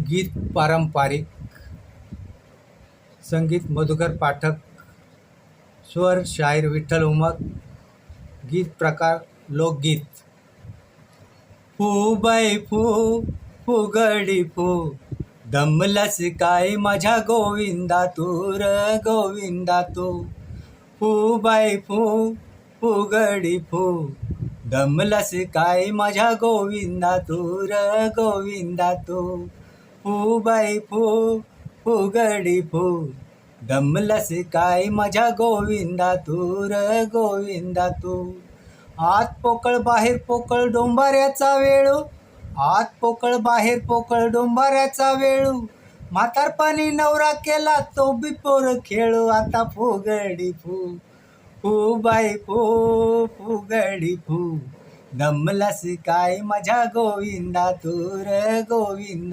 गीत पारंपरिक, संगीत मधुकर पाठक, स्वर शाहीर विठ्ठल उमप, गीत प्रकार लोकगीत. फू बाई फू, फुगडी फू, दमलस काय माझ्या गोविंदा तू र गोविंदा तू. फू बाई फू, फुगडी फू, दमलस काय माझ्या गोविंदा तू र गोविंदा तू. फू बाई फू, फुगडी फू, दमलस काय माझ्या गोविंदा तू र गोविंदा तू. आत पोकळ बाहेर पोकळ डोंबाऱ्याचा वेळू, आत पोकळ बाहेर पोकळ डोंबाऱ्याचा वेळू, म्हातारपणी नवरा केला तो बिपोर खेळू. आता फुगडी फू, फू बाई फू, फुगडी फू, दमलस काय माझ्या गोविंदा तू र गोविंदा.